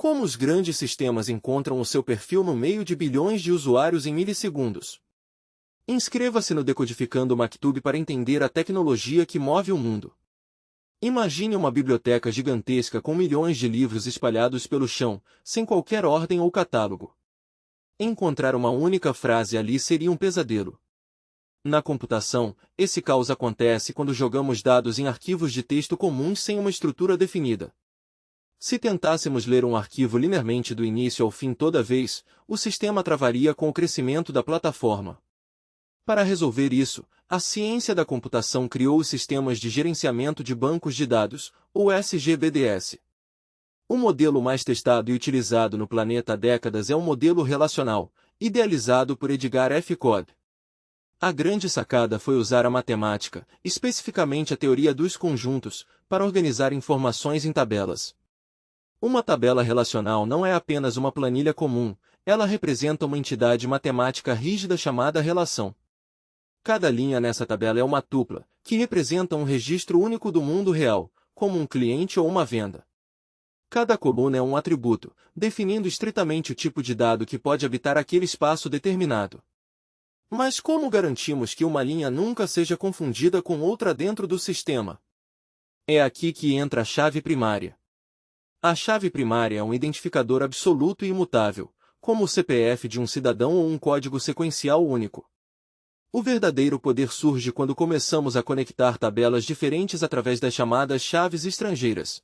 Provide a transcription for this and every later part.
Como os grandes sistemas encontram o seu perfil no meio de bilhões de usuários em milissegundos? Inscreva-se no Decodificando Maktub para entender a tecnologia que move o mundo. Imagine uma biblioteca gigantesca com milhões de livros espalhados pelo chão, sem qualquer ordem ou catálogo. Encontrar uma única frase ali seria um pesadelo. Na computação, esse caos acontece quando jogamos dados em arquivos de texto comuns sem uma estrutura definida. Se tentássemos ler um arquivo linearmente do início ao fim toda vez, o sistema travaria com o crescimento da plataforma. Para resolver isso, a ciência da computação criou os sistemas de gerenciamento de bancos de dados, ou SGBDS. O modelo mais testado e utilizado no planeta há décadas é o modelo relacional, idealizado por Edgar F. Codd. A grande sacada foi usar a matemática, especificamente a teoria dos conjuntos, para organizar informações em tabelas. Uma tabela relacional não é apenas uma planilha comum, ela representa uma entidade matemática rígida chamada relação. Cada linha nessa tabela é uma tupla, que representa um registro único do mundo real, como um cliente ou uma venda. Cada coluna é um atributo, definindo estritamente o tipo de dado que pode habitar aquele espaço determinado. Mas como garantimos que uma linha nunca seja confundida com outra dentro do sistema? É aqui que entra a chave primária. A chave primária é um identificador absoluto e imutável, como o CPF de um cidadão ou um código sequencial único. O verdadeiro poder surge quando começamos a conectar tabelas diferentes através das chamadas chaves estrangeiras.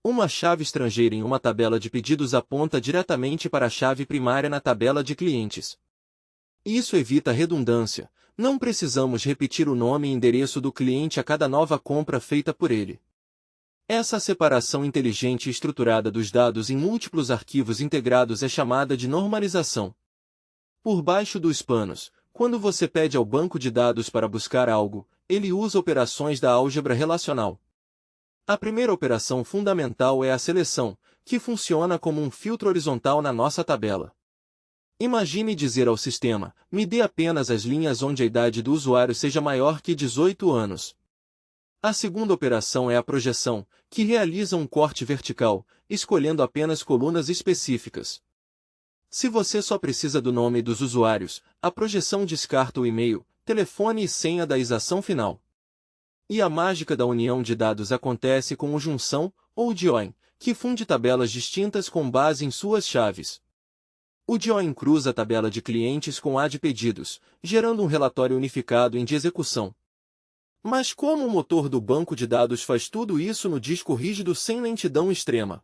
Uma chave estrangeira em uma tabela de pedidos aponta diretamente para a chave primária na tabela de clientes. Isso evita redundância, não precisamos repetir o nome e endereço do cliente a cada nova compra feita por ele. Essa separação inteligente e estruturada dos dados em múltiplos arquivos integrados é chamada de normalização. Por baixo dos panos, quando você pede ao banco de dados para buscar algo, ele usa operações da álgebra relacional. A primeira operação fundamental é a seleção, que funciona como um filtro horizontal na nossa tabela. Imagine dizer ao sistema, me dê apenas as linhas onde a idade do usuário seja maior que 18 anos. A segunda operação é a projeção, que realiza um corte vertical, escolhendo apenas colunas específicas. Se você só precisa do nome dos usuários, a projeção descarta o e-mail, telefone e senha da exação final. E a mágica da união de dados acontece com o junção, ou join, que funde tabelas distintas com base em suas chaves. O join cruza a tabela de clientes com a de pedidos, gerando um relatório unificado de execução. Mas como o motor do banco de dados faz tudo isso no disco rígido sem lentidão extrema?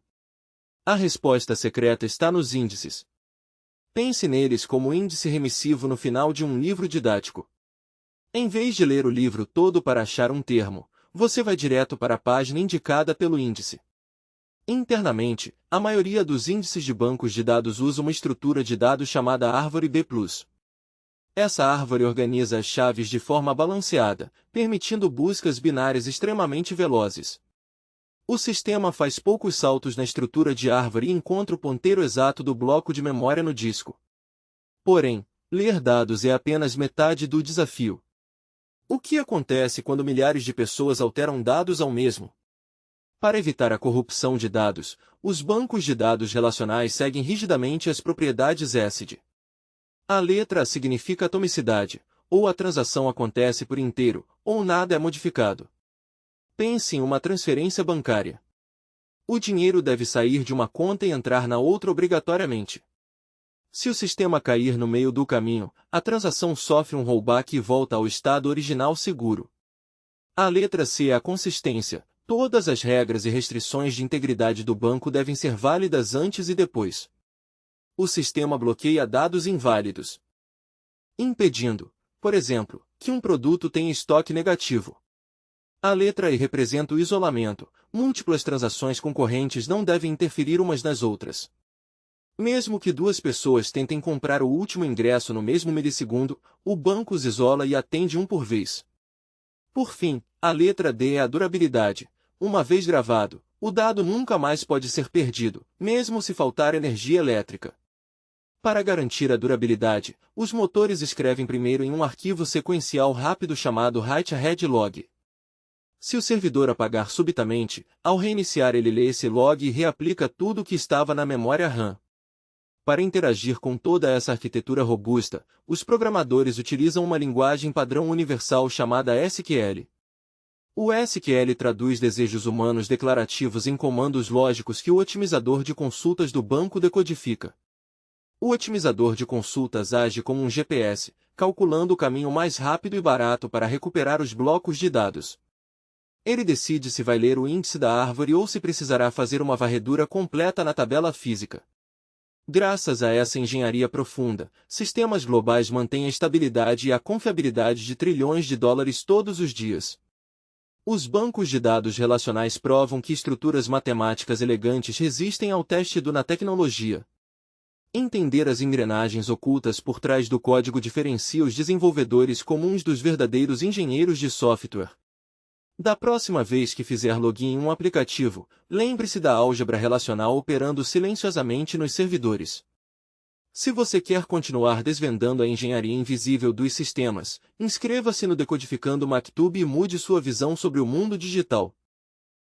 A resposta secreta está nos índices. Pense neles como índice remissivo no final de um livro didático. Em vez de ler o livro todo para achar um termo, você vai direto para a página indicada pelo índice. Internamente, a maioria dos índices de bancos de dados usa uma estrutura de dados chamada árvore B+. Essa árvore organiza as chaves de forma balanceada, permitindo buscas binárias extremamente velozes. O sistema faz poucos saltos na estrutura de árvore e encontra o ponteiro exato do bloco de memória no disco. Porém, ler dados é apenas metade do desafio. O que acontece quando milhares de pessoas alteram dados ao mesmo? Para evitar a corrupção de dados, os bancos de dados relacionais seguem rigidamente as propriedades ACID. A letra A significa atomicidade, ou a transação acontece por inteiro, ou nada é modificado. Pense em uma transferência bancária. O dinheiro deve sair de uma conta e entrar na outra obrigatoriamente. Se o sistema cair no meio do caminho, a transação sofre um rollback e volta ao estado original seguro. A letra C é a consistência. Todas as regras e restrições de integridade do banco devem ser válidas antes e depois. O sistema bloqueia dados inválidos, impedindo, por exemplo, que um produto tenha estoque negativo. A letra E representa o isolamento. Múltiplas transações concorrentes não devem interferir umas nas outras. Mesmo que duas pessoas tentem comprar o último ingresso no mesmo milissegundo, o banco os isola e atende um por vez. Por fim, a letra D é a durabilidade. Uma vez gravado, o dado nunca mais pode ser perdido, mesmo se faltar energia elétrica. Para garantir a durabilidade, os motores escrevem primeiro em um arquivo sequencial rápido chamado write-ahead log. Se o servidor apagar subitamente, ao reiniciar ele lê esse log e reaplica tudo o que estava na memória RAM. Para interagir com toda essa arquitetura robusta, os programadores utilizam uma linguagem padrão universal chamada SQL. O SQL traduz desejos humanos declarativos em comandos lógicos que o otimizador de consultas do banco decodifica. O otimizador de consultas age como um GPS, calculando o caminho mais rápido e barato para recuperar os blocos de dados. Ele decide se vai ler o índice da árvore ou se precisará fazer uma varredura completa na tabela física. Graças a essa engenharia profunda, sistemas globais mantêm a estabilidade e a confiabilidade de trilhões de dólares todos os dias. Os bancos de dados relacionais provam que estruturas matemáticas elegantes resistem ao teste na tecnologia. Entender as engrenagens ocultas por trás do código diferencia os desenvolvedores comuns dos verdadeiros engenheiros de software. Da próxima vez que fizer login em um aplicativo, lembre-se da álgebra relacional operando silenciosamente nos servidores. Se você quer continuar desvendando a engenharia invisível dos sistemas, inscreva-se no Decodificando Maktub e mude sua visão sobre o mundo digital.